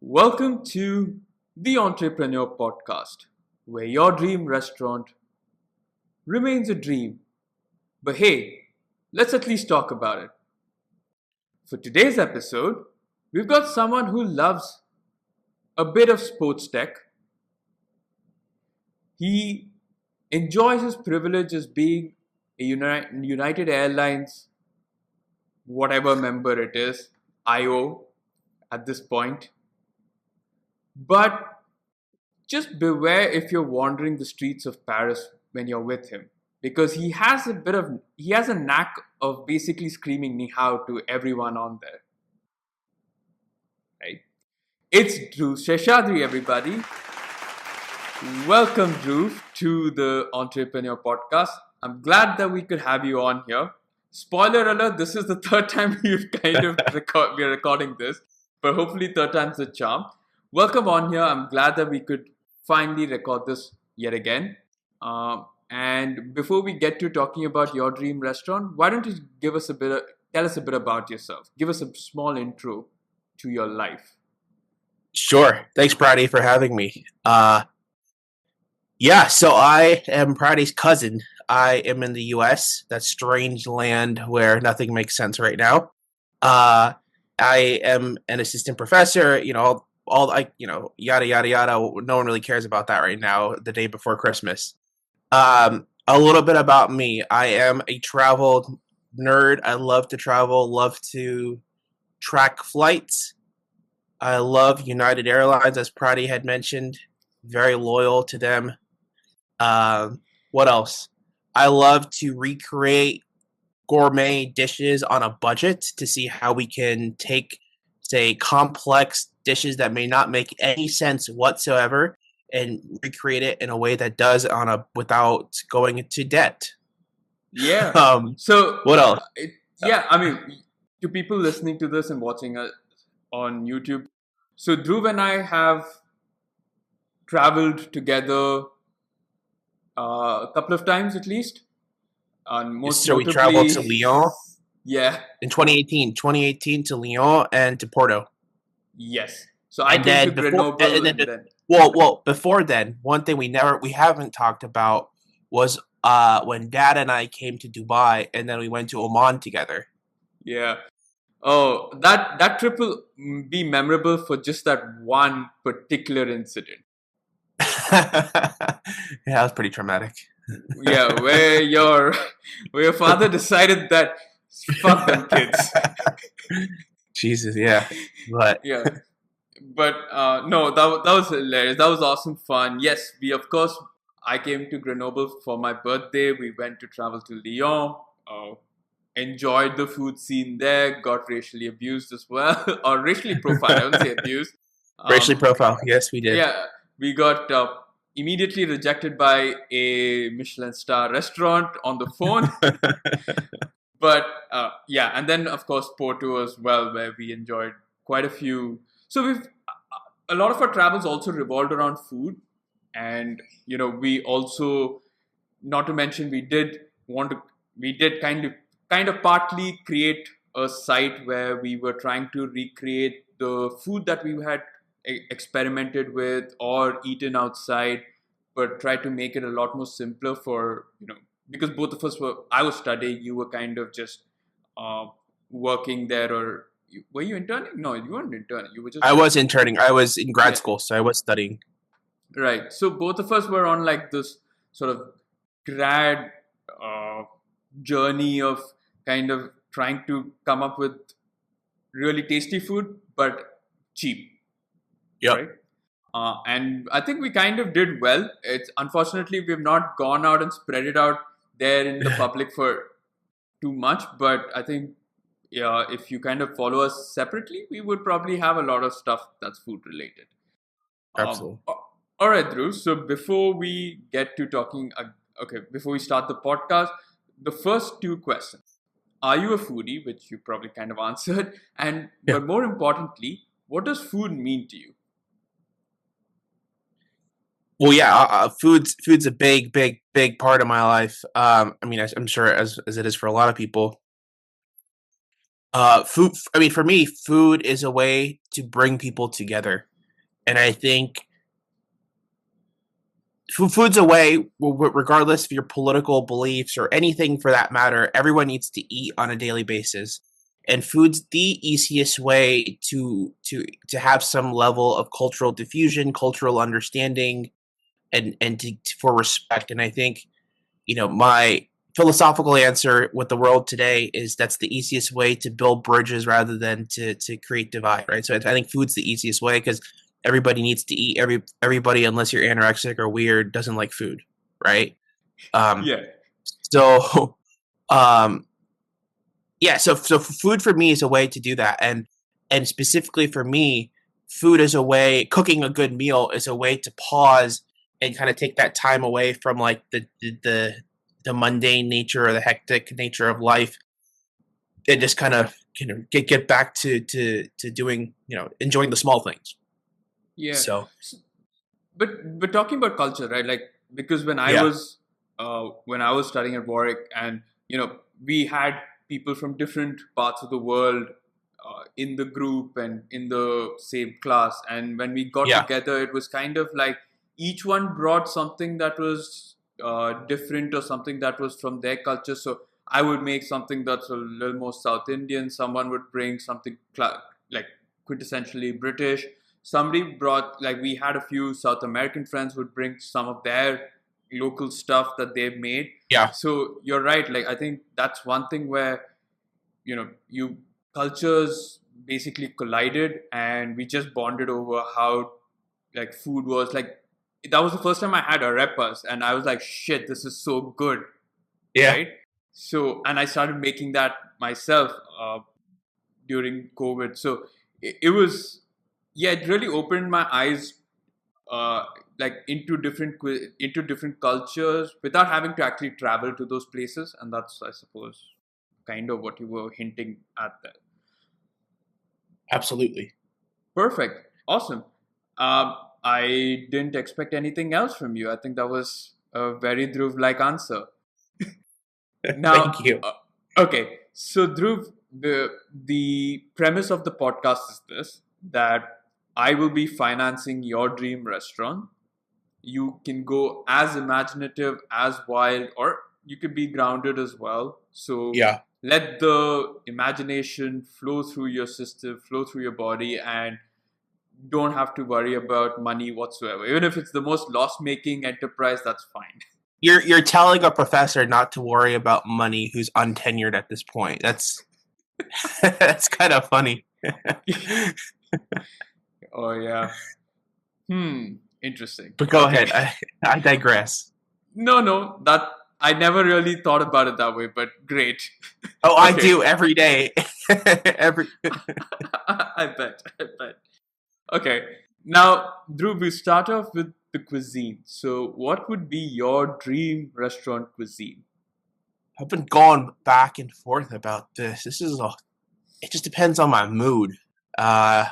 Welcome to the Entrepreneur Podcast, where your dream restaurant remains a dream. But hey, let's at least talk about it. For today's episode, we've got someone who loves a bit of sports tech. He enjoys his privilege as being a United Airlines, whatever member it is, IO at this point. But just beware if you're wandering the streets of Paris when you're with him, because he has a knack of basically screaming ni hao to everyone on there, right? It's Dhruv Seshadri, everybody. Welcome, Dhruv, to the Entrepreneur Podcast. I'm glad that we could have you on here. Spoiler alert: this is the third time we're recording this, but hopefully third time's the charm. Welcome on here. I'm glad that we could finally record this yet again. And before we get to talking about your dream restaurant, why don't you tell us a bit about yourself? Give us a small intro to your life. Sure. Thanks, Prady, for having me. So I am Prady's cousin. I am in the U.S., that strange land where nothing makes sense right now. I am an assistant professor, yada, yada, yada. No one really cares about that right now, the day before Christmas. A little bit about me. I am a travel nerd. I love to travel, love to track flights. I love United Airlines, as Prady had mentioned. Very loyal to them. What else? I love to recreate gourmet dishes on a budget to see how we can take, say, complex dishes that may not make any sense whatsoever and recreate it in a way that does without going into debt. Yeah. So what else? To people listening to this and watching us on YouTube, so Dhruv and I have traveled together a couple of times at least. We traveled to Lyon. Yeah. In 2018 to Lyon and to Porto. Yes. So I came to Grenoble. Well, before then, one thing we haven't talked about was when Dad and I came to Dubai, and then we went to Oman together. Yeah. Oh, that trip will be memorable for just that one particular incident. Yeah, that was pretty traumatic. Yeah, where your father decided that fuck them kids. Jesus, yeah. But yeah. But no, that was hilarious. That was awesome fun. Yes, I came to Grenoble for my birthday. We went to travel to Lyon. Enjoyed the food scene there. Got racially abused as well, or racially profiled. I wouldn't say abused. Racially profiled. Yes, we did. Yeah, we got immediately rejected by a Michelin star restaurant on the phone. But and then of course Porto as well, where we enjoyed quite a few. So a lot of our travels also revolved around food, and we also, not to mention, we did kind of partly create a site where we were trying to recreate the food that we had experimented with or eaten outside, but try to make it a lot more simpler for because both of us I was studying, you were kind of just working there, or were you interning? No, you weren't interning. You were just. I was interning. I was in grad school, so I was studying. Right. So both of us were on like this sort of grad journey of kind of trying to come up with really tasty food, but cheap. Yeah. Right. And I think we kind of did well. It's unfortunately we've not gone out and spread it out there in the public for too much, but I think if you kind of follow us separately, we would probably have a lot of stuff that's food related. Absolutely. All right, Dhruv. So before we get to talking, before we start the podcast, the first two questions: are you a foodie, which you probably kind of answered, but more importantly, what does food mean to you? Well, yeah, food's a big part of my life. I'm sure as it is for a lot of people. Food. I mean, for me, food is a way to bring people together. And I think food's a way, regardless of your political beliefs or anything for that matter, everyone needs to eat on a daily basis. And food's the easiest way to have some level of cultural diffusion, cultural understanding, and for respect. And I think, my philosophical answer with the world today is that's the easiest way to build bridges rather than to create divide, right? So I think food's the easiest way because everybody needs to eat. Everybody, unless you're anorexic or weird, doesn't like food, right? Yeah. So, so food for me is a way to do that, and specifically for me, food is a way. Cooking a good meal is a way to pause and kind of take that time away from like the mundane nature or the hectic nature of life, and just kind of get back to doing enjoying the small things. Yeah. So, but talking about culture, right? Like, because when I was studying at Warwick, and we had people from different parts of the world in the group and in the same class, and when we got together, it was kind of like each one brought something that was different or something that was from their culture. So I would make something that's a little more South Indian. Someone would bring something like quintessentially British. Somebody brought, like, we had a few South American friends would bring some of their local stuff that they've made. Yeah. So you're right. Like, I think that's one thing where, cultures basically collided, and we just bonded over how, like, food was. Like, that was the first time I had arepas, and I was like, shit, this is so good. Yeah. Right? So, and I started making that myself during COVID. So it was, it really opened my eyes like into different cultures without having to actually travel to those places. And that's, I suppose, kind of what you were hinting at there. Absolutely. Perfect. Awesome. I didn't expect anything else from you. I think that was a very Dhruv-like answer. Now, thank you. Okay, so Dhruv, the premise of the podcast is this: that I will be financing your dream restaurant. You can go as imaginative, as wild, or you could be grounded as well. So let the imagination flow through your system, flow through your body, and don't have to worry about money whatsoever. Even if it's the most loss-making enterprise, that's fine. You're telling a professor not to worry about money who's untenured at this point. That's kind of funny. Oh yeah. Interesting. But go ahead. I digress. No, that I never really thought about it that way, but great. Oh, okay. I do every day. I bet. Okay. Now, Dhruv, we start off with the cuisine. So what would be your dream restaurant cuisine? I've been going back and forth about this. It just depends on my mood. I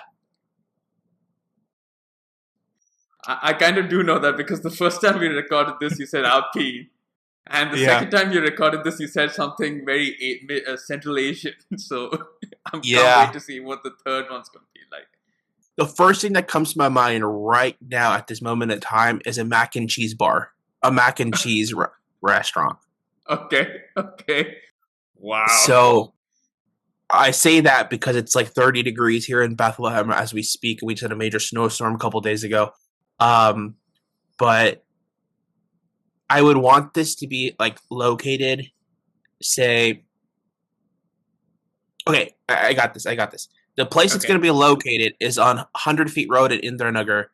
kind of do know that, because the first time we recorded this, you said I'll pee. And the second time you recorded this, you said something very Central Asian. So I'm can't wait to see what the third one's going to be like. The first thing that comes to my mind right now at this moment in time is a mac and cheese bar, a mac and cheese restaurant. Okay. Wow. So I say that because it's like 30 degrees here in Bethlehem as we speak. We just had a major snowstorm a couple days ago. But I would want this to be like located, say, okay, I got this. The place it's going to be located is on 100 Feet Road in Indranagar,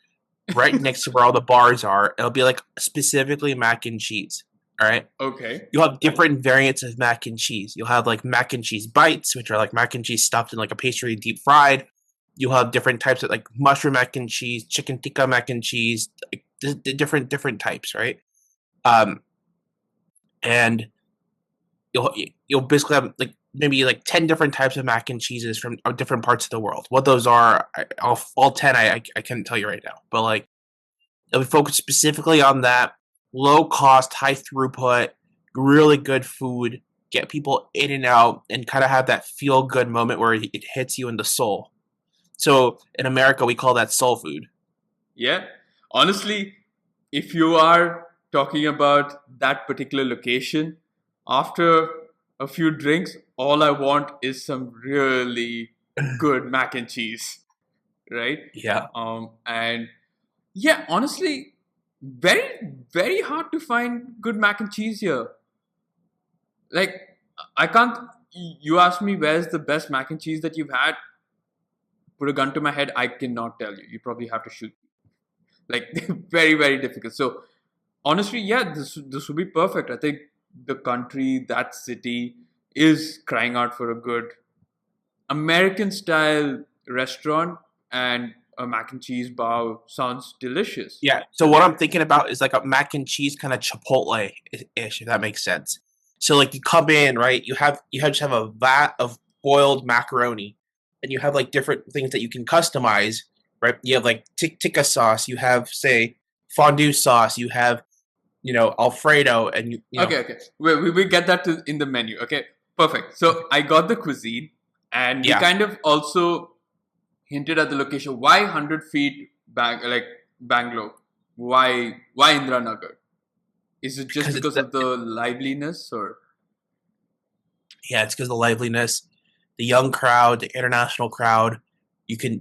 right next to where all the bars are. It'll be like specifically mac and cheese. All right. Okay. You'll have different variants of mac and cheese. You'll have like mac and cheese bites, which are like mac and cheese stuffed in like a pastry, deep fried. You'll have different types of like mushroom mac and cheese, chicken tikka mac and cheese, like the different types, right? And you'll basically have like maybe like 10 different types of mac and cheeses from different parts of the world. What those are, all 10, I can't tell you right now. But like, it'll be focused specifically on that. Low cost, high throughput, really good food, get people in and out, and kind of have that feel good moment where it hits you in the soul. So in America, we call that soul food. Yeah. Honestly, if you are talking about that particular location, after a few drinks, all I want is some really good mac and cheese, right? Yeah. And yeah, honestly, very, very hard to find good mac and cheese here. Like, I can't. You ask me where's the best mac and cheese that you've had? Put a gun to my head, I cannot tell you. You probably have to shoot. Like, very, very difficult. So, honestly, yeah, this would be perfect. I think the country, that city, is crying out for a good American style restaurant, and a mac and cheese bar sounds delicious. Yeah. So what I'm thinking about is like a mac and cheese kind of Chipotle ish, if that makes sense. So like you come in, right? Just have a vat of boiled macaroni, and you have like different things that you can customize, right? You have like tikka sauce, you have say fondue sauce, you have Alfredo, and you know Okay, okay. We get that in the menu. Okay, perfect. So I got the cuisine, and we yeah, kind of also hinted at the location. Why 100 feet back, like Bangalore? Why Indranagar? Is it just because because of the liveliness, or? it's because of the liveliness, the young crowd, the international crowd. You can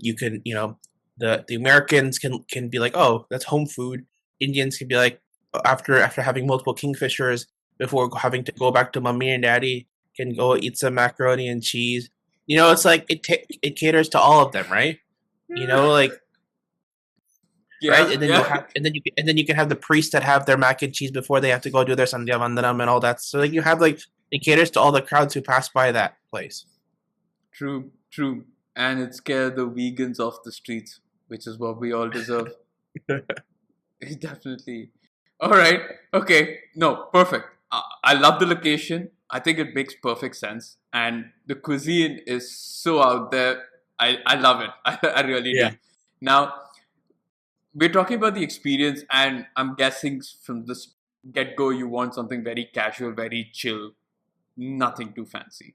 the Americans can be like, oh, that's home food. Indians can be like, after having multiple kingfishers before having to go back to mommy and daddy, can go eat some macaroni and cheese. It's like it caters to all of them, right? Like right, Yeah, and then you yeah. have and then you can have the priests that have their mac and cheese before they have to go do their sandhya vandanam and all that. So like you have like it caters to all the crowds who pass by that place. True, true. And it scared the vegans off the streets, which is what we all deserve. Definitely. All right. Okay. No, perfect. I love the location. I think it makes perfect sense. And the cuisine is so out there. I love it. I really do. Yeah. Now, we're talking about the experience, and I'm guessing from this get go, you want something very casual, very chill, nothing too fancy,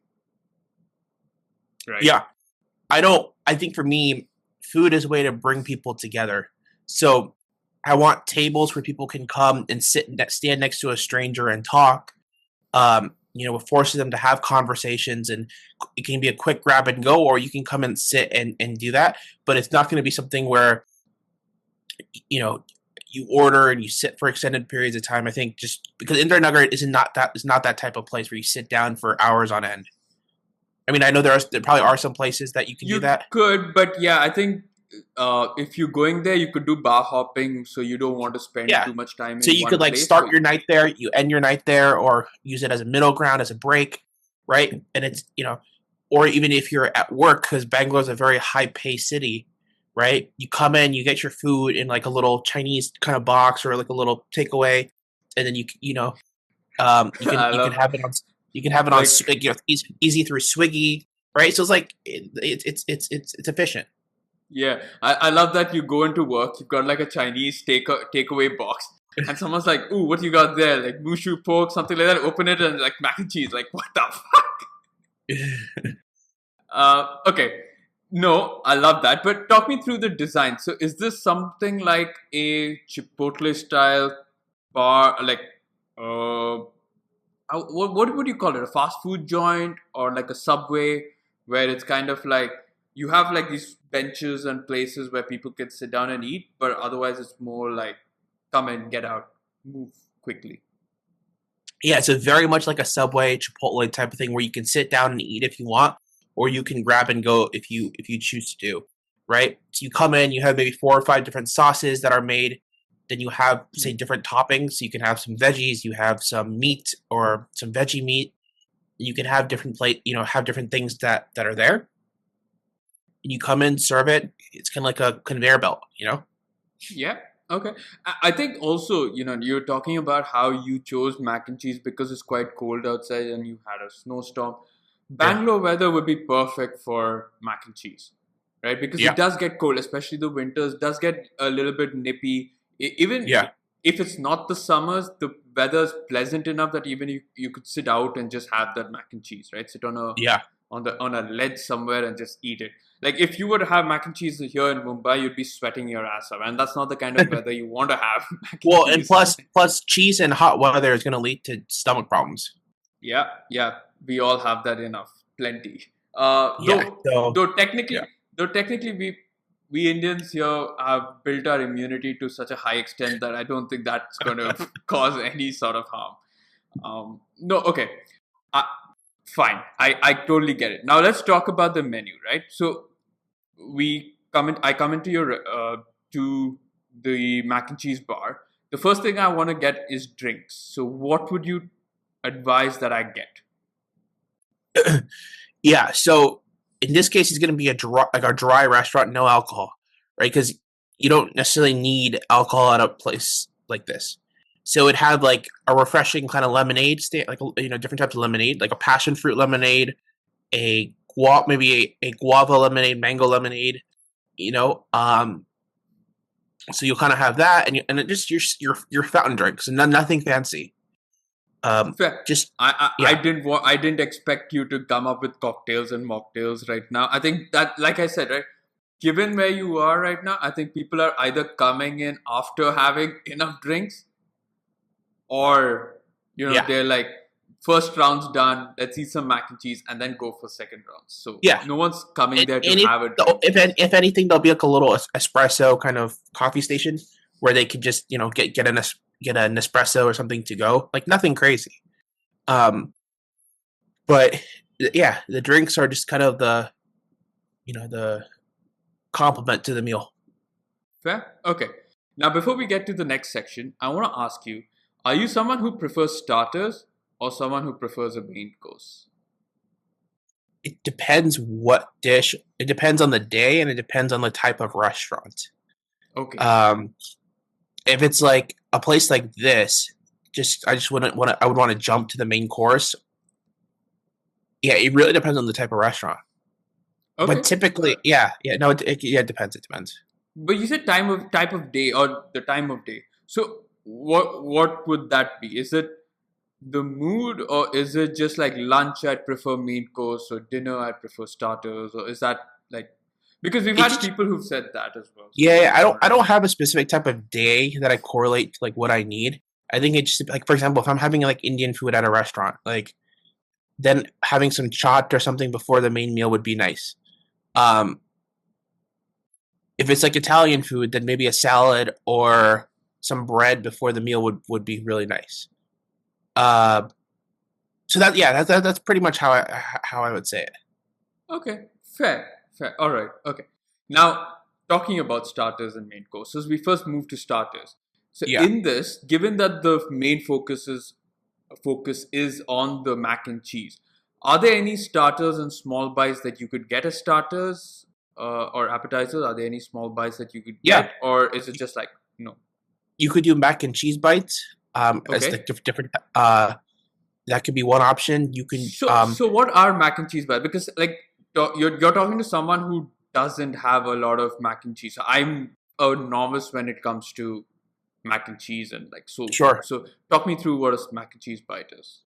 right? Yeah. I think for me, food is a way to bring people together. So I want tables where people can come and stand next to a stranger and talk. It forces them to have conversations, and it can be a quick grab and go, or you can come and sit and do that. But it's not going to be something where, you order and you sit for extended periods of time. I think just because Indranagar is not that type of place where you sit down for hours on end. I mean, I know there probably are some places that you can do You that. could, but yeah, I think if you're going there, you could do bar hopping, so you don't want to spend Yeah. too much time So in you could one like place. start your night there, you end your night there, or use it as a middle ground, as a break, right? And it's, or even if you're at work, because Bangalore is a very high paced city, right? You come in, you get your food in like a little Chinese kind of box or like a little takeaway, and then you can I love, like, like, easy through Swiggy, right? So it's like it's efficient. yeah, I love that you go into work, you've got like a Chinese takeaway box, and someone's like, "Ooh, what you got there? Like mushu pork, something like that." Open it and like mac and cheese. Like, what the fuck? Okay, no, I love that. But talk me through the design. So, is this something like a Chipotle style bar, like uh, what would you call it? A fast food joint, or like a Subway, where it's kind of like you have like these benches and places where people can sit down and eat, but otherwise it's more like come in, get out, move quickly. Yeah, it's a very much like a Subway, Chipotle type of thing where you can sit down and eat if you want, or you can grab and go if you choose to do. Right? So you come in, you have maybe 4 or 5 different sauces that are made. Then you have say different toppings. So you can have some veggies, you have some meat or some veggie meat. You can have different have different things that are there. And you come in, serve it. It's kind of like a conveyor belt. Yeah. Okay. I think also, you're talking about how you chose mac and cheese because it's quite cold outside and you had a snowstorm. Yeah. Bangalore weather would be perfect for mac and cheese, right? Because it Yeah. does get cold, especially the winters, does get a little bit nippy. Even Yeah. if it's not the summers, the weather's pleasant enough that even you could sit out and just have that mac and cheese, right? Sit on a Yeah. on a ledge somewhere and just eat it. Like if you were to have mac and cheese here in Mumbai, you'd be sweating your ass off, and that's not the kind of weather you want to have mac and Well, and cheese. plus cheese in hot weather is going to lead to stomach problems. Yeah, we all have that enough, plenty. Yeah. Though technically, Yeah. we Indians here have built our immunity to such a high extent that I don't think that's going to cause any sort of harm. No, okay, fine. I totally get it. Now let's talk about the menu, right? So I come into your to the mac and cheese bar. The first thing I want to get is drinks. So what would you advise that I get? Yeah. So in this case, it's going to be a dry restaurant, no alcohol, right? Because you don't necessarily need alcohol at a place like this. So it'd have like a refreshing kind of lemonade, different types of lemonade, like a passion fruit lemonade, maybe a guava lemonade, mango lemonade, So you'll kind of have that, and it just your fountain drinks, and nothing fancy. Fair. I didn't expect you to come up with cocktails and mocktails right now. I think that, like I said, right, given where you are right now, I think people are either coming in after having enough drinks, or they're like, first round's done, let's eat some mac and cheese and then go for second rounds. So no one's coming there to have a drink. If anything, there'll be like a little espresso kind of coffee station where they could just get an espresso or something to go, like nothing crazy. But yeah, the drinks are just kind of the complement to the meal. Fair. Okay. Now before we get to the next section, I want to ask you: are you someone who prefers starters or someone who prefers a main course? It depends what dish. It depends on the day, and it depends on the type of restaurant. Okay. If it's like a place like this, I would want to jump to the main course. Yeah, it really depends on the type of restaurant. Okay. But typically, it depends. It depends. But you said type of day or the time of day. So what would that be? Is it the mood, or is it just like lunch I'd prefer main course, or dinner I'd prefer starters, or is that like, because we've had people who've said that as well. Yeah, I don't have a specific type of day that I correlate to like what I need. I think it's just like, for example, if I'm having like Indian food at a restaurant, like then having some chaat or something before the main meal would be nice. If it's like Italian food, then maybe a salad or some bread before the meal would be really nice. So that's pretty much how I would say it. Okay, fair. All right. Okay. Now, talking about starters and main courses, we first move to starters. So in this, given that the main focus is on the mac and cheese, are there any starters and small bites that you could get as starters or appetizers? Are there any small bites that you could get, or is it just like no? You could do mac and cheese bites. As the different. That could be one option. You can. So what are mac and cheese bites? Because like you're talking to someone who doesn't have a lot of mac and cheese. I'm a novice when it comes to mac and cheese and like soul. Sure. So talk me through what a mac and cheese bite is.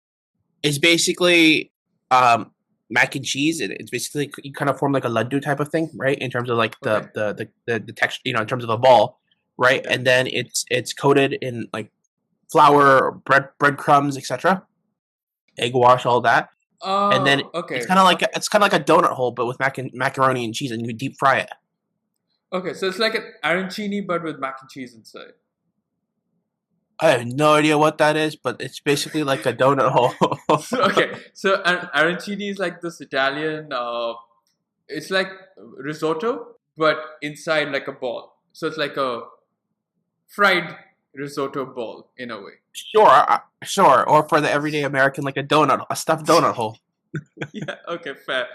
It's basically mac and cheese. It's basically, you kind of form like a laddu type of thing, right? In terms of like the texture, in terms of a ball, right? And then it's coated in like flour, breadcrumbs, etc. Egg wash, all that. And then it's kind of like a donut hole, but with macaroni and cheese, and you deep fry it. Okay, so it's like an arancini, but with mac and cheese inside. I have no idea what that is, but it's basically like a donut hole. So arancini is like this Italian. It's like risotto, but inside like a ball. So it's like a fried risotto ball in a way. Sure. Or for the everyday American, like a stuffed donut hole. Yeah. Okay. Fair.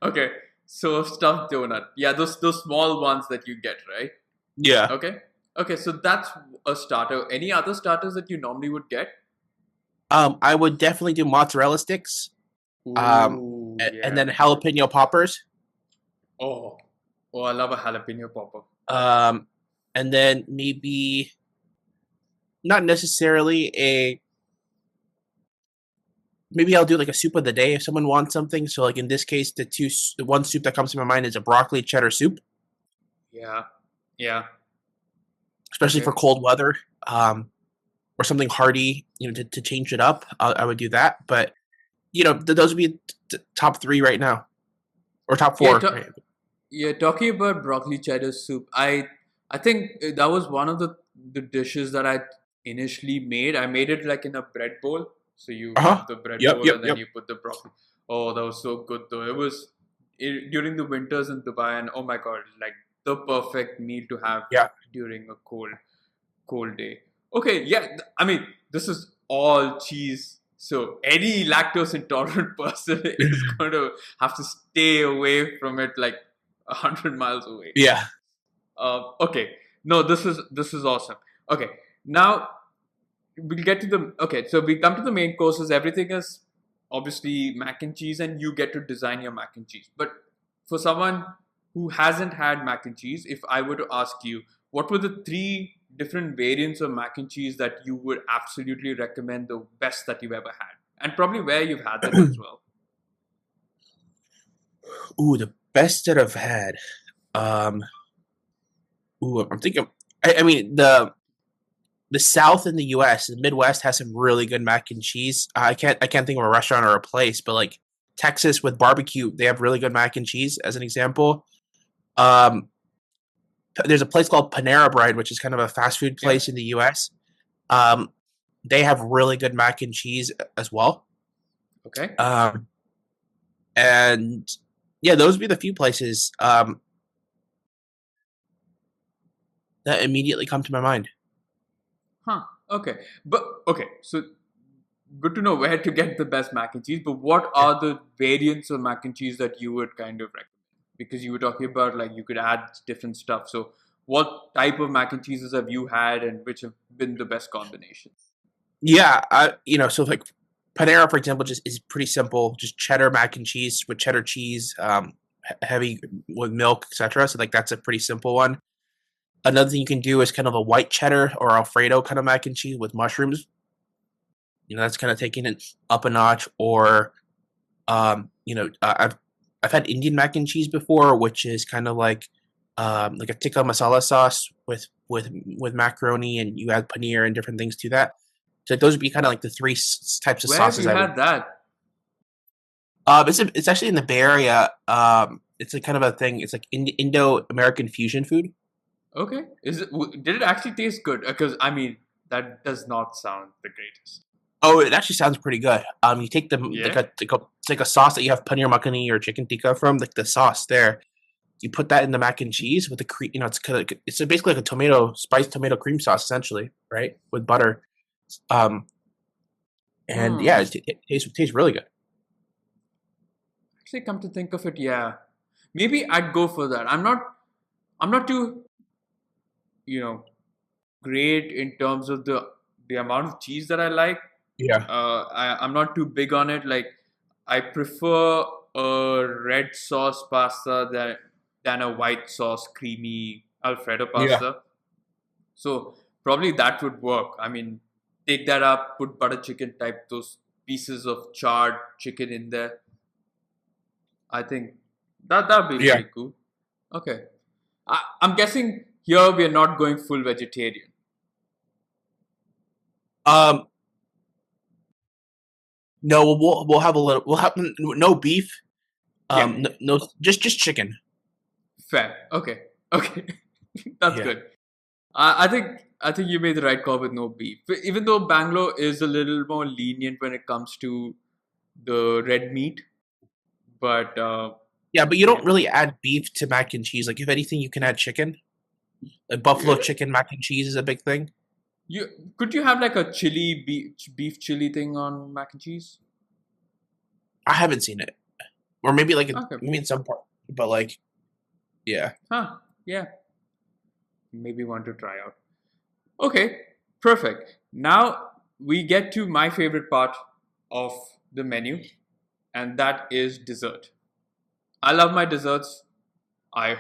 Okay. So stuffed donut. Yeah. Those small ones that you get, right? Yeah. Okay. So that's a starter. Any other starters that you normally would get? I would definitely do mozzarella sticks. And then jalapeno poppers. Oh, I love a jalapeno popper. And then maybe not necessarily maybe I'll do like a soup of the day if someone wants something. So like in this case, the one soup that comes to my mind is a broccoli cheddar soup, Yeah. Yeah. especially Okay. for cold weather. Or something hearty, to change it up. I would do that. But those would be top three right now, or top Yeah. four. Right? Yeah. Talking about broccoli cheddar soup, I think that was one of the dishes that I initially made. I made it like in a bread bowl. So you Uh have huh. the bread Yep. bowl Yep. and then Yep. you put the broccoli. Oh, that was so good though. It was during the winters in Dubai, and oh my god, like the perfect meal to have Yeah. during a cold day. Okay, yeah. I mean, this is all cheese. So any lactose intolerant person is going to have to stay away from it like 100 miles away. Yeah. Okay. No, this is awesome. Okay. Now we'll get to the okay. So we come to the main courses. Everything is obviously mac and cheese, and you get to design your mac and cheese. But for someone who hasn't had mac and cheese, if I were to ask you, what were the three different variants of mac and cheese that you would absolutely recommend, the best that you've ever had, and probably where you've had them as well? Ooh, the best that I've had. Um. Ooh, I'm thinking. I mean the South in the U.S., the Midwest has some really good mac and cheese. I can't think of a restaurant or a place, but like Texas with barbecue, they have really good mac and cheese. As an example, um, there's a place called Panera Bread, which is kind of a fast food Yeah. place in the U.S. Um, they have really good mac and cheese as well. Okay. Um, and yeah, those would be the few places that immediately come to my mind. Huh. Okay. But okay. So good to know where to get the best mac and cheese. But what Yeah. are the variants of mac and cheese that you would kind of recommend? Because you were talking about like you could add different stuff. So what type of mac and cheeses have you had, and which have been the best combinations? Yeah, so like Panera, for example, just is pretty simple. Just cheddar mac and cheese with cheddar cheese, heavy with milk, etc. So like that's a pretty simple one. Another thing you can do is kind of a white cheddar or Alfredo kind of mac and cheese with mushrooms. That's kind of taking it up a notch. Or I've had Indian mac and cheese before, which is kind of like a tikka masala sauce with macaroni, and you add paneer and different things to that. So those would be kind of like the three types of Where have sauces you I would. had that? It's actually in the Bay Area. It's a kind of a thing. It's like Indo-American fusion food. Okay. Did it actually taste good? Because I mean, that does not sound the greatest. Oh, it actually sounds pretty good. You take the Yeah. it's like a sauce that you have paneer makhani or chicken tikka from, like the sauce there. You put that in the mac and cheese with the cream. It's basically like a spiced tomato cream sauce, essentially, right? With butter. Um, and yeah, Hmm. it tastes really good. Actually, come to think of it, yeah, maybe I'd go for that. I'm not too, you know, great in terms of the amount of cheese that I like. Yeah, I'm not too big on it. Like, I prefer a red sauce pasta than a white sauce creamy Alfredo yeah, pasta. So probably that would work. I mean, take that up, put butter chicken type those pieces of charred chicken in there. I think that'd be yeah. pretty cool. Okay, I'm guessing here we are not going full vegetarian. Um, no, we'll have a little. We'll have no beef. Yeah, No, just chicken. fair. Okay, okay, that's Yeah, good. I think you made the right call with no beef. Even though Bangalore is a little more lenient when it comes to the red meat, but yeah, but you yeah. don't really add beef to mac and cheese. Like if anything, you can add chicken. Like buffalo Really? chicken mac and cheese is a big thing. You could you have like a chili beef chili thing on mac and cheese? I haven't seen it, or maybe Okay. maybe in some part, but like yeah, Huh. Yeah. Maybe one to try out. Okay. Perfect. Now we get to my favorite part of the menu, and that is dessert. I love my desserts. I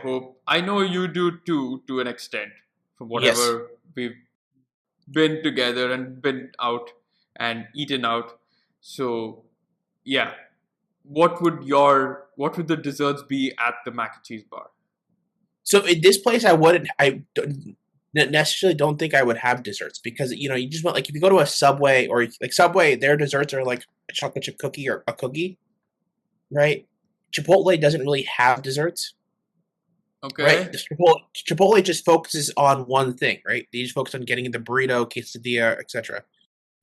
know you do too, to an extent, from yes, whatever we've been together and been out and eaten out. So yeah, what would the desserts be at the mac and cheese bar? So in this place, I don't necessarily don't think I would have desserts because you just want like if you go to a Subway or like Subway, their desserts are like a chocolate chip cookie or a cookie, right? Chipotle doesn't really have desserts, right? Okay. Chipotle just focuses on one thing, right? They just focus on getting the burrito, quesadilla, etc.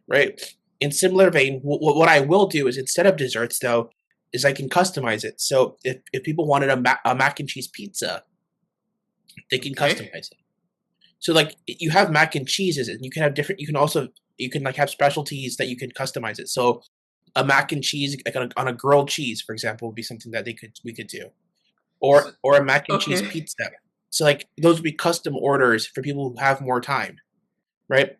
Right? In similar vein, what I will do is instead of desserts though, is I can customize it. So if people wanted a mac and cheese pizza, they can Okay. customize it. So like you have mac and cheeses, and you can have different. You can like have specialties that you can customize it. So a mac and cheese like on a grilled cheese, for example, would be something that we could do, So, or a mac and cheese okay. pizza. So like those would be custom orders for people who have more time, right?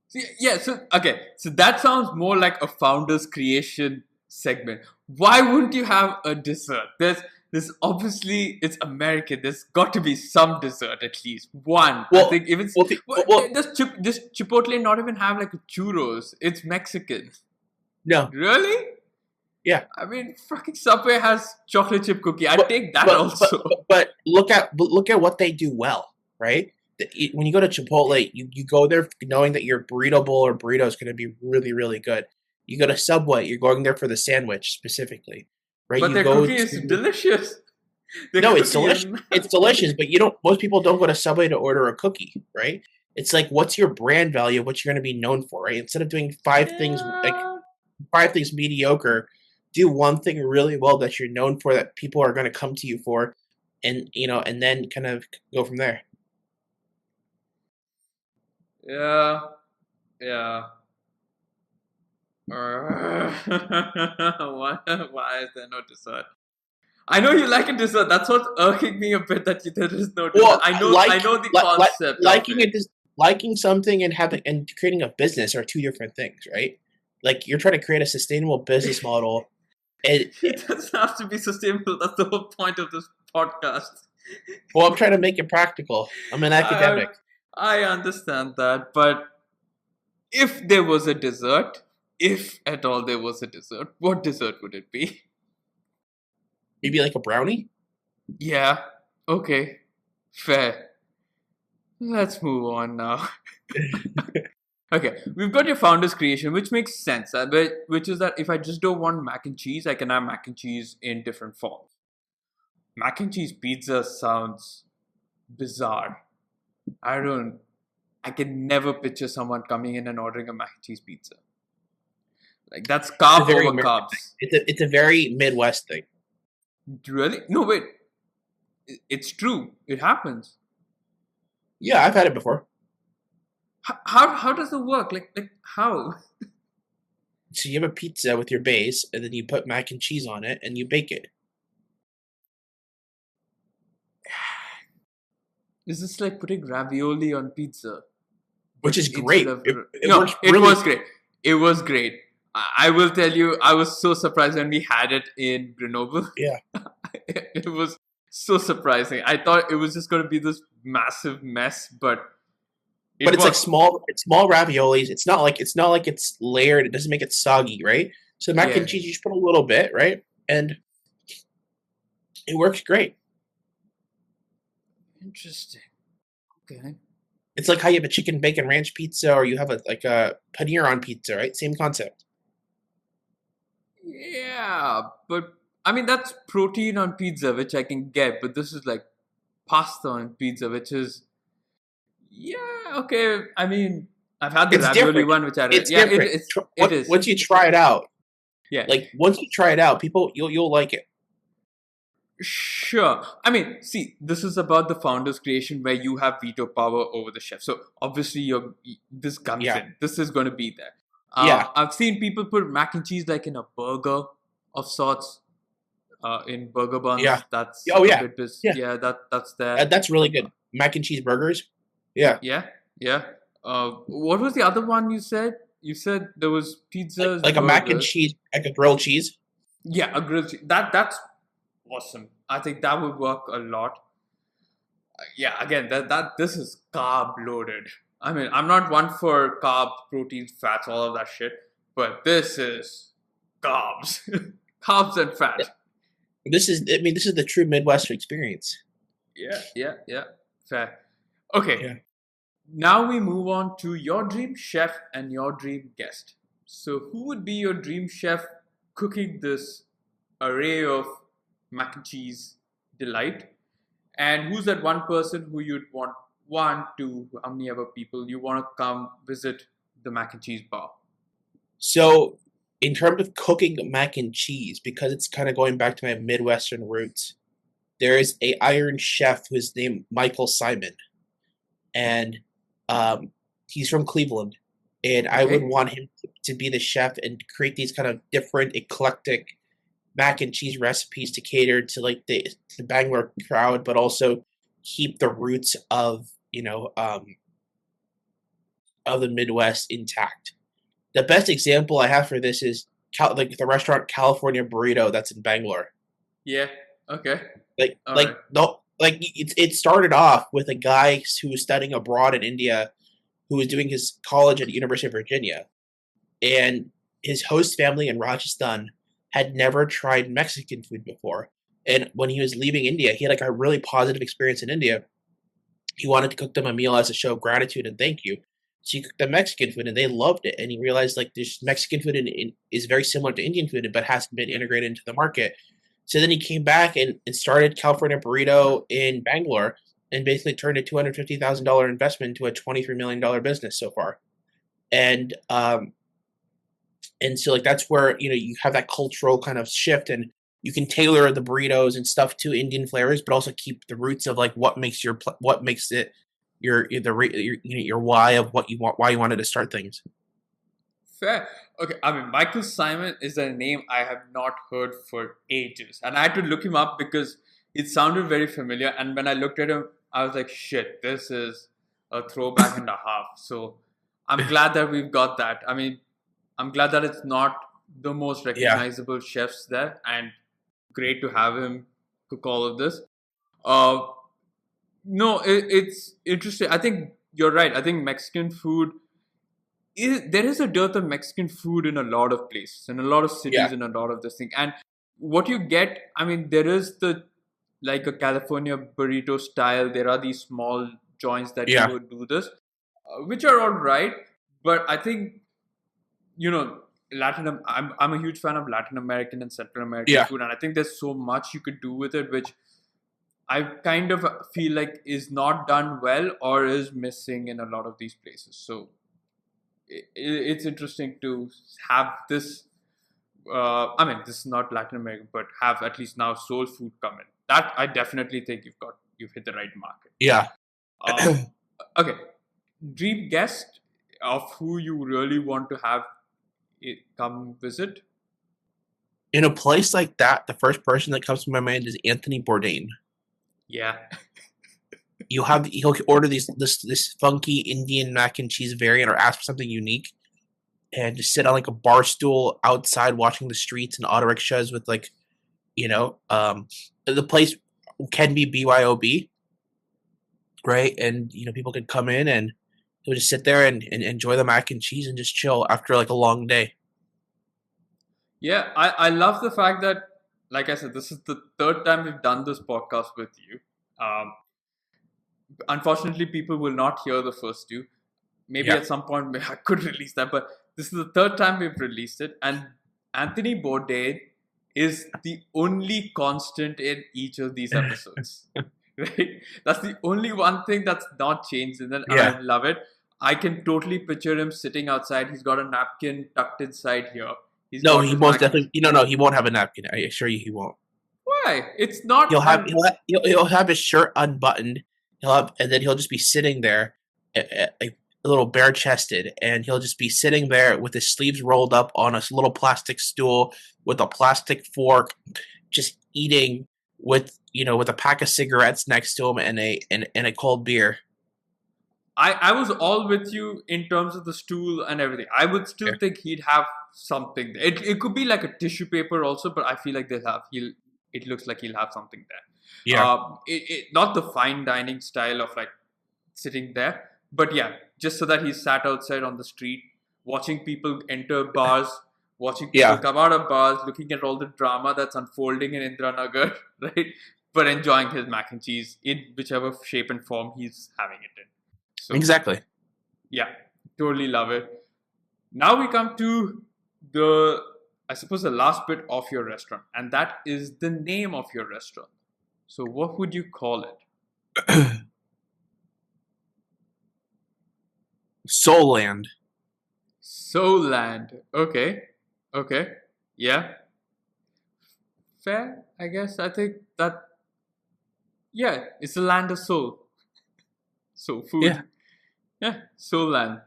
See, yeah, so okay, so that sounds more like a founder's creation segment. Why wouldn't you have a dessert? There's obviously it's American. There's got to be some dessert at least one. I Well, think if it's well, does Chipotle not even have like a churros? It's Mexican. no, Really? yeah. I mean, fucking Subway has chocolate chip cookie. I'd But take that but also. look at what they do well, right? When you go to Chipotle, you go there knowing that your burrito bowl or burrito is going to be really really good. You go to Subway, you're going there for the sandwich specifically, right? But You their go cookie is to delicious. Their no, it's cookie delicious. is It's delicious, but you don't. Most people don't go to Subway to order a cookie, right? It's like, what's your brand value? What you're going to be known for, right? Instead of doing yeah. five things mediocre, do one thing really well that you're known for that people are going to come to you for, and and then kind of go from there. Yeah. Yeah. Why is there no dessert? I know you like a dessert. That's what's irking me a bit that there is no dessert. Well, I know the concept of liking it. it, liking something and having and creating a business are two different things, right? Like you're trying to create a sustainable business model, and It doesn't have to be sustainable. That's the whole point of this podcast. well, I'm trying to make it practical. I'm an I, academic. I understand that, but if there was a dessert, if at all there was a dessert, what dessert would it be? Maybe like a brownie. Yeah, okay, fair. Let's move on now. Okay, we've got your founder's creation, which makes sense. Which is that if I just don't want mac and cheese, I can have mac and cheese in different forms. Mac and cheese pizza sounds bizarre. I don't. I can never picture someone coming in and ordering a mac and cheese pizza. Like that's It's a carb very over American thing. carbs. It's a very Midwest thing. Really? No, wait. It's true. It happens. Yeah, I've had it before. How does it work? Like how? So you have a pizza with your base, and then you put mac and cheese on it, and you bake it. Is this like putting ravioli on pizza? Which But is instead great. of It no, works it really. was great. It was great. I will tell you, I was so surprised when we had it in Grenoble. Yeah, It was so surprising. I thought it was just going to be this massive mess, but but it it's like worked. small raviolis. It's not like it's layered. It doesn't make it soggy, right? So mac and Yeah, cheese, you just put a little bit, right? And it works great. interesting. Okay. It's like how you have a chicken bacon ranch pizza, or you have a paneer on pizza, right? Same concept. Yeah, but I mean that's protein on pizza, which I can get, but this is like pasta on pizza, which is yeah okay. I mean I've had the It's ravioli different. one, which It's yeah it different. is it is Once you try it out, yeah. once you try it out, people you'll like it. Sure. I mean, see, this is about the founder's creation where you have veto power over the chef. So obviously, this comes Yeah, in. This is going to be there. yeah, I've seen people put mac and cheese like in a burger of sorts, in burger buns. yeah. That's Oh a yeah, bit, yeah. yeah, that's there. That's really good. Mac and cheese burgers. Yeah, Yeah, yeah. What was the other one you said? You said there was pizzas, like a mac and burgers. cheese, like a grilled cheese. Yeah, a grilled cheese. That's awesome. I think that would work a lot. Yeah, again, that this is carb loaded. I mean, I'm not one for carbs, proteins, fats, all of that shit, but this is carbs, carbs and fat. This is the true Midwestern experience. Yeah. Fair. Okay. Yeah. Now we move on to your dream chef and your dream guest. So, who would be your dream chef cooking this array of mac and cheese delight? And who's that one person who you'd want, one, two, how many ever people you want to come visit the mac and cheese bar? So, in terms of cooking mac and cheese, because it's kind of going back to my Midwestern roots, there is a Iron chef who's named Michael Simon, and he's from Cleveland, and I would want him to be the chef and create these kind of different, eclectic mac and cheese recipes to cater to like the Bangalore crowd, but also keep the roots of the Midwest intact. The best example I have for this is like the restaurant California Burrito that's in Bangalore. Yeah. Okay. It started off with a guy who was studying abroad in India, who was doing his college at the University of Virginia, and his host family in Rajasthan had never tried Mexican food before. And when he was leaving India, he had like a really positive experience in India. He wanted to cook them a meal as a show of gratitude and thank you. So he cooked them Mexican food, and they loved it. And he realized like this Mexican food is very similar to Indian food, but hasn't been integrated into the market. So then he came back and started California Burrito in Bangalore, and basically turned a $250,000 investment into a $23 million business so far. And so like that's where you have that cultural kind of shift, and you can tailor the burritos and stuff to Indian flavors, but also keep the roots of like what makes it your why of what you want, why you wanted to start things. Fair. Okay, I mean, Michael Simon is a name I have not heard for ages. And I had to look him up because it sounded very familiar. And when I looked at him, I was like, shit, this is a throwback and a half. So I'm glad that we've got that. I mean, I'm glad that it's not the most recognizable chefs there. And great to have him cook all of this. No, it's interesting. I think you're right. I think Mexican food, there is a dearth of Mexican food in a lot of places, in a lot of cities, in a lot of this thing. And what you get, I mean, there is like a California burrito style. There are these small joints that you would do this, which are all right. But I think, I'm a huge fan of Latin American and Central American food. And I think there's so much you could do with it, which I kind of feel like is not done well or is missing in a lot of these places. So it's interesting to have this. This is not Latin American, but have at least now soul food come in. That I definitely think you've hit the right market. Yeah. Okay. Dream guest of who you really want to have it come visit. In a place like that, the first person that comes to my mind is Anthony Bourdain. Yeah. He'll order this funky Indian mac and cheese variant or ask for something unique, and just sit on like a bar stool outside watching the streets and auto rickshaws with like, the place can be BYOB, right? And people could come in and he'll just sit there and enjoy the mac and cheese and just chill after like a long day. Yeah, I love the fact that, like I said, this is the third time we've done this podcast with you. Unfortunately, people will not hear the first two. Maybe at some point I could release that, but this is the third time we've released it. And Anthony Bourdain is the only constant in each of these episodes. Right? That's the only one thing that's not changed. And then I love it. I can totally picture him sitting outside. He's got a napkin tucked inside here. He most definitely. No, he won't have a napkin. I assure you, he won't. Why? It's not. He'll have his shirt unbuttoned. And then he'll just be sitting there, a little bare chested, and he'll just be sitting there with his sleeves rolled up on a little plastic stool with a plastic fork, just eating with a pack of cigarettes next to him and a cold beer. I was all with you in terms of the stool and everything. I would still think he'd have something. It could be like a tissue paper also, but I feel like it looks like he'll have something there. Yeah. Not the fine dining style of like sitting there, but just so that he's sat outside on the street watching people enter bars, watching people Yeah. come out of bars, looking at all the drama that's unfolding in Indiranagar, right? But enjoying his mac and cheese in whichever shape and form he's having it in. So, Exactly. yeah, totally love it. Now we come to the, I suppose, the last bit of your restaurant, and that is the name of your restaurant. So, what would you call it? Soulland. Soulland. Okay. Okay. Yeah. Fair, I guess. I think that, yeah, it's the land of soul. So, food. Yeah. Yeah, Soulland.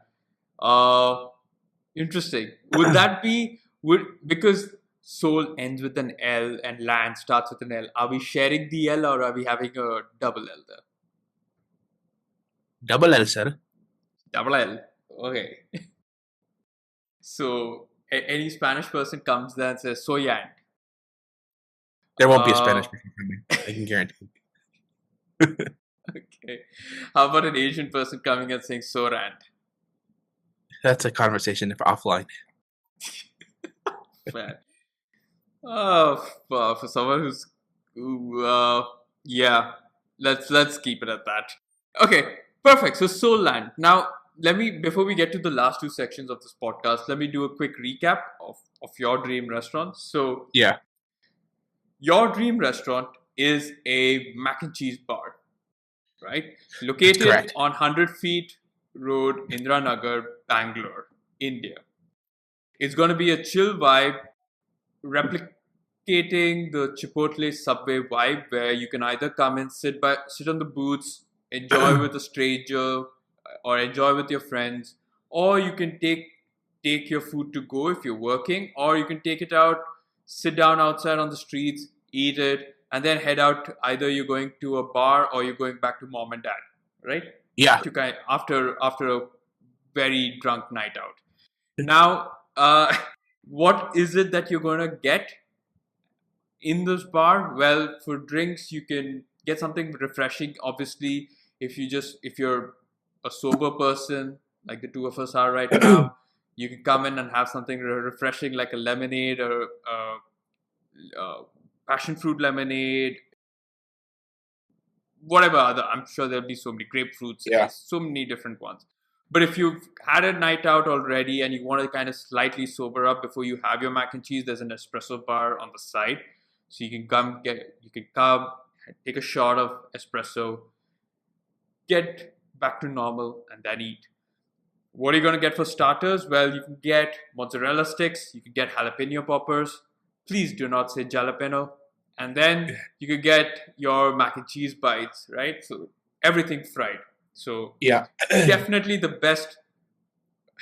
Uh, Interesting. Would that be, because soul ends with an L and land starts with an L, are we sharing the L or are we having a double L there? Double L, sir. Double L. Okay. So any Spanish person comes there and says Soyand. There won't be a Spanish person coming. I can guarantee. Okay. How about an Asian person coming and saying Sorand? That's a conversation if offline. Man. Oh, for someone yeah, let's keep it at that. Okay, perfect. So Soulland. Now, before we get to the last two sections of this podcast, let me do a quick recap of your dream restaurant. So, Yeah. your dream restaurant is a mac and cheese bar, right? Located Correct. on 100 Feet Road, Indiranagar, Bangalore, India. It's going to be a chill vibe, replicating the Chipotle Subway vibe, where you can either come and sit on the booths, enjoy with a stranger, or enjoy with your friends, or you can take your food to go if you're working, or you can take it out, sit down outside on the streets, eat it, and then head out. Either you're going to a bar or you're going back to mom and dad, right? Yeah. To after a very drunk night out. Now, what is it that you're gonna get in this bar? Well, for drinks, you can get something refreshing. Obviously, if you're a sober person, like the two of us are right now, you can come in and have something refreshing, like a lemonade or passion fruit lemonade, whatever other. I'm sure there'll be so many grapefruits, Yeah. so many different ones. But if you've had a night out already and you want to kind of slightly sober up before you have your mac and cheese, there's an espresso bar on the side, so you can come, take a shot of espresso, get back to normal, and then eat. What are you going to get for starters? Well, you can get mozzarella sticks, you can get jalapeno poppers. Please do not say jalapeno. And then you could get your mac and cheese bites, right? So everything fried. So Yeah. definitely the best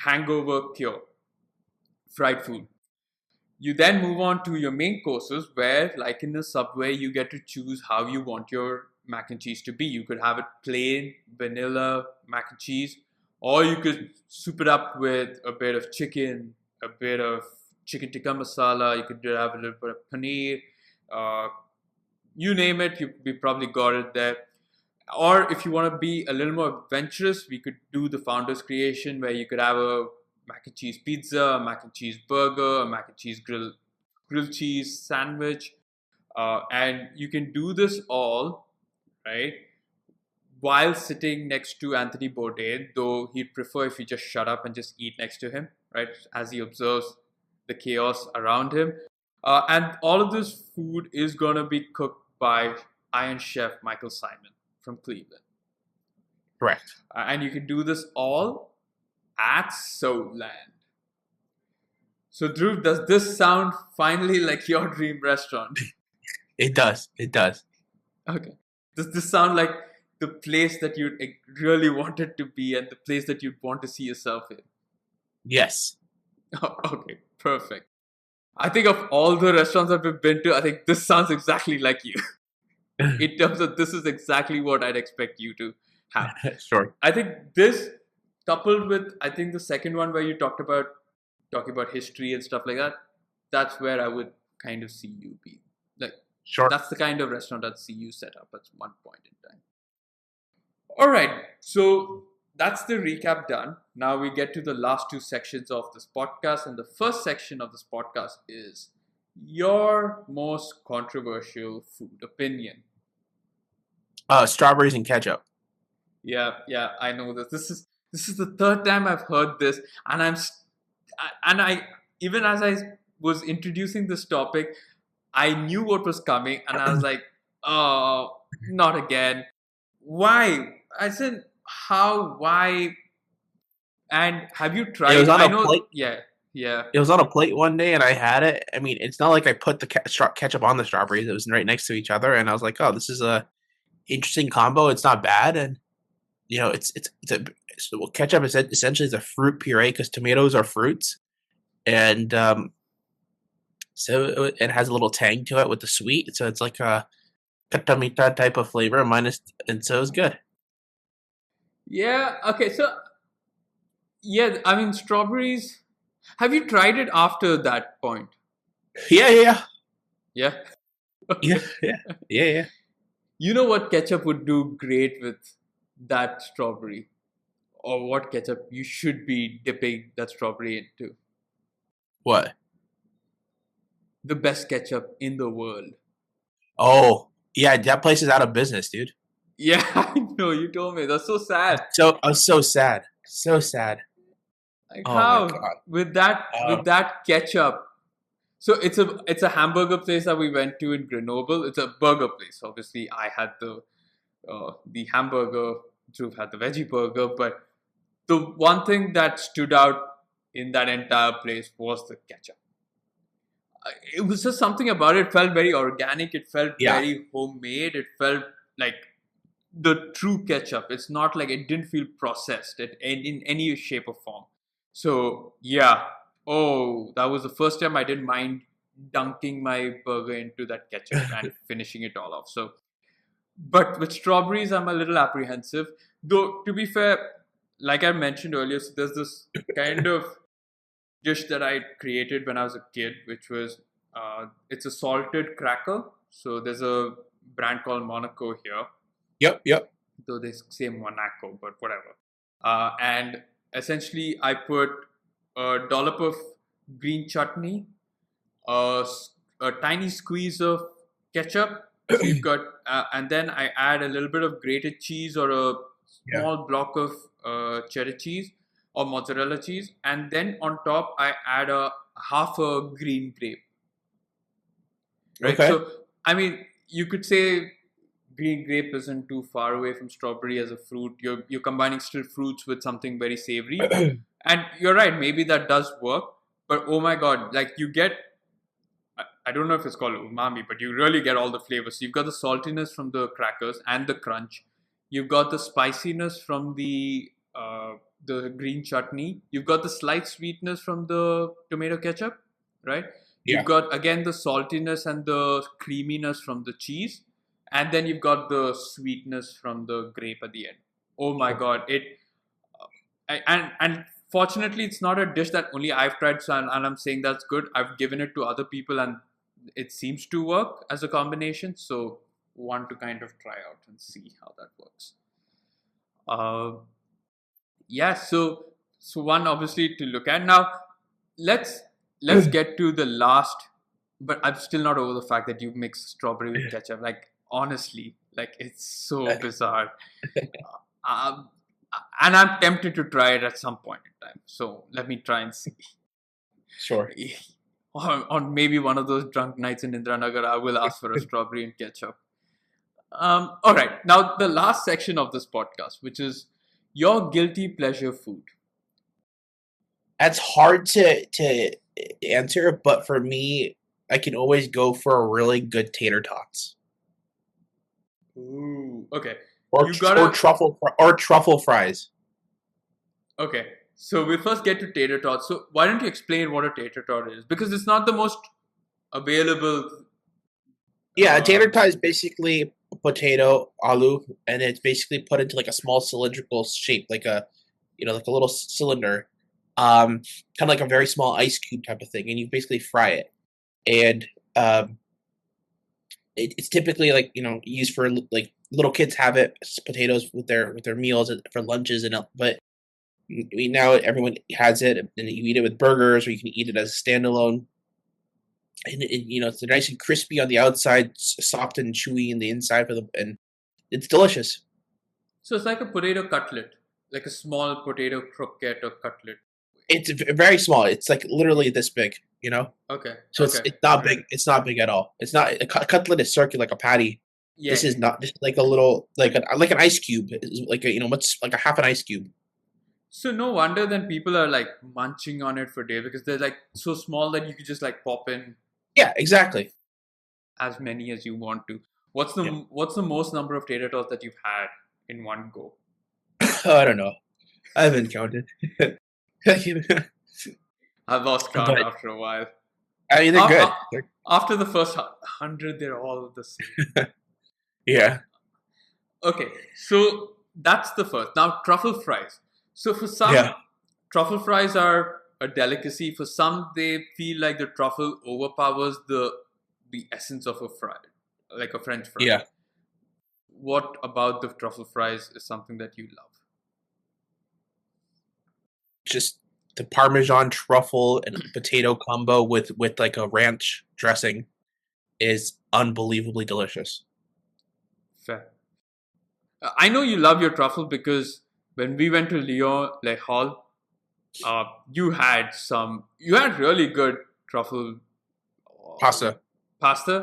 hangover cure, fried food. You then move on to your main courses, where, like in the Subway, you get to choose how you want your mac and cheese to be. You could have it plain vanilla mac and cheese, or you could soup it up with a bit of chicken, a bit of chicken tikka masala. You could have a little bit of paneer. You name it, we probably got it there. Or if you want to be a little more adventurous, we could do the founder's creation, where you could have a mac and cheese pizza, a mac and cheese burger, a mac and cheese grilled cheese sandwich. And you can do this all, right, while sitting next to Anthony Bourdain, though he'd prefer if you just shut up and just eat next to him, right, as he observes the chaos around him. And all of this food is going to be cooked by Iron Chef Michael Simon from Cleveland. Correct. And you can do this all at Soulland. So, Dhruv, does this sound finally like your dream restaurant? It does. It does. Okay. Does this sound like the place that you really wanted to be and the place that you'd want to see yourself in? Yes. Okay, perfect. I think of all the restaurants that we've been to, I think this sounds exactly like you. In terms of, this is exactly what I'd expect you to have. Sure. I think this, coupled with, I think the second one where you talking about history and stuff like that, that's where I would kind of see you be. Like, Sure. that's the kind of restaurant I'd see you set up at one point in time. All right. So that's the recap done. Now we get to the last two sections of this podcast. And the first section of this podcast is your most controversial food opinion. Strawberries and ketchup. Yeah, I know this. This is the third time I've heard this, and I even as I was introducing this topic, I knew what was coming, and I was like, oh, not again. Why? I said, how? Why? And have you It tried? was on I a know. plate. Yeah. It was on a plate one day, and I had it. I mean, it's not like I put the ketchup on the strawberries. It was right next to each other, and I was like, "Oh, this is a interesting combo. It's not bad." And well, ketchup is essentially a fruit puree because tomatoes are fruits, and so it has a little tang to it with the sweet. So it's like a katamita type of flavor, and so it's good. Yeah. Okay. So yeah, I mean strawberries. Have you tried it after that point? Yeah. Yeah. Yeah, yeah. You know what ketchup would do great with that strawberry? Or what ketchup you should be dipping that strawberry into? What? The best ketchup in the world. Oh, yeah. That place is out of business, dude. Yeah, I know, you told me. That's so sad. So I was so sad, so sad. Like Oh my how? god. With that ketchup. So it's a hamburger place that we went to in Grenoble. It's a burger place. Obviously, I had the hamburger. Dhruv had the veggie burger. But the one thing that stood out in that entire place was the ketchup. It was just something about it. It felt very organic. It felt Yeah. very homemade. It felt like the true ketchup. It's not like it didn't feel processed in any shape or form. So yeah. Oh, that was the first time I didn't mind dunking my burger into that ketchup and finishing it all off. So, but with strawberries, I'm a little apprehensive. Though to be fair, like I mentioned earlier, so there's this kind of dish that I created when I was a kid, which was it's a salted cracker. So there's a brand called Monaco here, Yep. though they say Monaco, but whatever. And essentially, I put a dollop of green chutney, a tiny squeeze of ketchup. So you've got, and then I add a little bit of grated cheese or a Yeah. small block of cheddar cheese or mozzarella cheese, and then on top I add a half a green grape. Right. Okay. So I mean, you could say green grape isn't too far away from strawberry as a fruit. You're combining still fruits with something very savory, and you're right. Maybe that does work. But oh my god, like you get, I don't know if it's called umami, but you really get all the flavors. So you've got the saltiness from the crackers and the crunch. You've got the spiciness from the green chutney. You've got the slight sweetness from the tomato ketchup, right? Yeah. You've got again the saltiness and the creaminess from the cheese, and then you've got the sweetness from the grape at the end. Oh my god, and fortunately it's not a dish that only I've tried, so and I'm saying that's good. I've given it to other people and it seems to work as a combination, so want to kind of try out and see how that works. uh, yeah, so one obviously to look at now. Let's get to the last, but I'm still not over the fact that you mix strawberry with ketchup. Like honestly, like it's so bizarre. um, and I'm tempted to try it at some point in time. So let me try and see. Sure. On maybe one of those drunk nights in Indranagar, I will ask for a strawberry and ketchup. All right. Now, the last section of this podcast, which is your guilty pleasure food. That's hard to answer, but for me, I can always go for a really good tater tots. Ooh, okay. Or truffle fries. Okay. So we'll first get to tater tots. So why don't you explain what a tater tot is? Because it's not the most available. Yeah, a tater tot is basically a potato, aloo, and it's basically put into like a small cylindrical shape, like a little cylinder, kind of like a very small ice cube type of thing, and you basically fry it, and it's typically like used for like little kids have it, potatoes with their meals for lunches, but now everyone has it, and you eat it with burgers, or you can eat it as a standalone. And it's nice and crispy on the outside, soft and chewy in the inside and it's delicious. So it's like a potato cutlet, like a small potato croquette or cutlet. It's very small. It's like literally this big, Okay. So it's not big. It's not big at all. It's not a cutlet is circular like a patty. Yeah. This is not. This is like a little like an ice cube. It's like what's like a half an ice cube. So no wonder then people are like munching on it for days, because they're like so small that you could just like pop in. Yeah, exactly. As many as you want to. What's the most number of tater tots that you've had in one go? Oh, I don't know. I haven't counted. I've lost count after a while. I mean, they're good. After the first 100, they're all the same. Yeah. Okay, so that's the first. Now, truffle fries. So for some, truffle fries are a delicacy. For some, they feel like the truffle overpowers the essence of a fry, like a French fry. Yeah. What about the truffle fries is something that you love? Just the Parmesan truffle and potato combo with like a ranch dressing is unbelievably delicious. Fair. I know you love your truffle because when we went to Lyon, Le Hall, you had really good truffle pasta.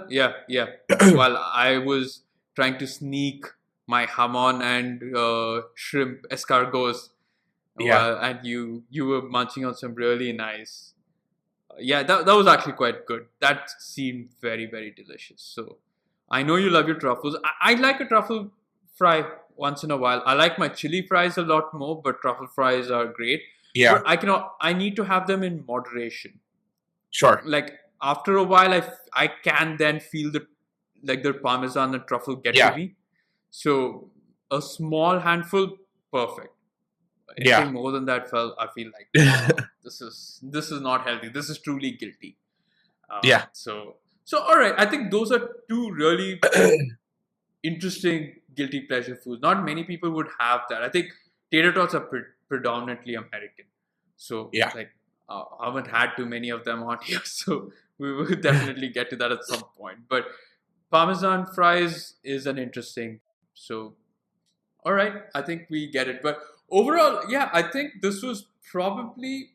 Yeah. While I was trying to sneak my hamon and shrimp escargots. Yeah. And you were munching on some really nice. That was actually quite good. That seemed very, very delicious. So I know you love your truffles. I like a truffle fry once in a while. I like my chili fries a lot more, but truffle fries are great. Yeah. But I need to have them in moderation. Sure. Like after a while, I can then feel the Parmesan and truffle get to me. So a small handful, perfect. Anything more than that, I feel like this is not healthy. This is truly guilty. So all right. I think those are two really interesting guilty pleasure foods. Not many people would have that. I think tater tots are predominantly American. So I haven't had too many of them on here. So we will definitely get to that at some point. But Parmesan fries is an interesting. So all right, I think we get it. But overall, I think this was probably,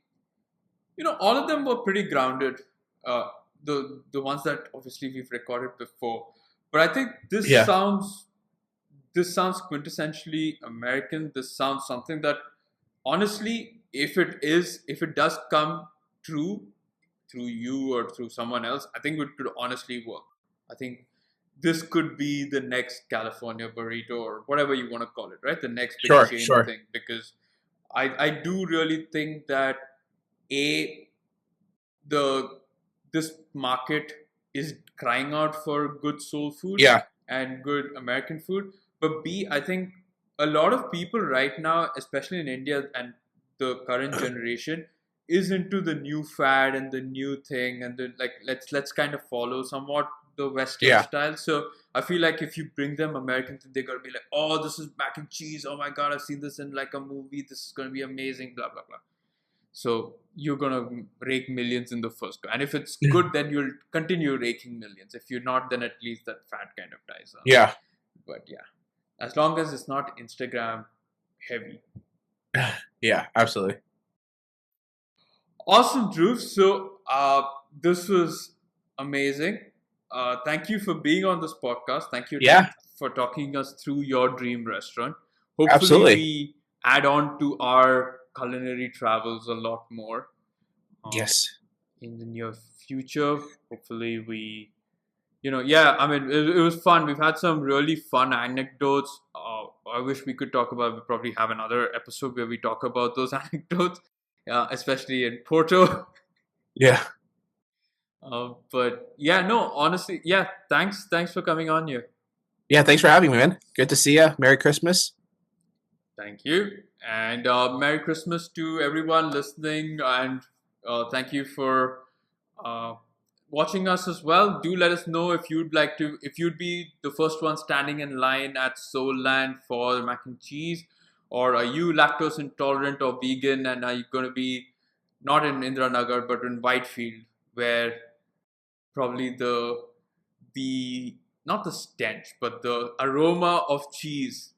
all of them were pretty grounded. The ones that obviously we've recorded before, but I think this sounds quintessentially American. This sounds something that, honestly, if it does come true through you or through someone else, I think it could honestly work. I think this could be the next California burrito or whatever you want to call it, right? The next big chain thing. Because I do really think that this market is crying out for good soul food and good American food. But B, I think a lot of people right now, especially in India and the current generation, is into the new fad and the new thing, and let's kind of follow somewhat the Western style. So I feel like if you bring them American, they're gonna be like, oh, this is mac and cheese. Oh my god, I've seen this in like a movie. This is gonna be amazing. Blah blah blah. So you're gonna rake millions in the first go, and if it's good, then you'll continue raking millions. If you're not, then at least that fad kind of dies out. Yeah. But as long as it's not Instagram heavy. Yeah, absolutely. Awesome, Dhruv. So this was amazing. Thank you for being on this podcast. Thank you for talking us through your dream restaurant. Hopefully we add on to our culinary travels a lot more. In the near future. Hopefully we, it was fun. We've had some really fun anecdotes. I wish we could talk about, we probably have another episode where we talk about those anecdotes, especially in Porto. Yeah. Honestly, thanks for coming on here. Yeah, thanks for having me, man. Good to see you. Merry Christmas. Thank you. And Merry Christmas to everyone listening. And thank you for watching us as well, do let us know if you'd be the first one standing in line at Soul Land for mac and cheese, or are you lactose intolerant or vegan, and are you going to be not in Indiranagar but in Whitefield, where probably the not the stench but the aroma of cheese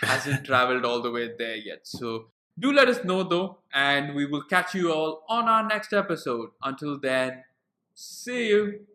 hasn't traveled all the way there yet. So do let us know though, and we will catch you all on our next episode. Until then, see you.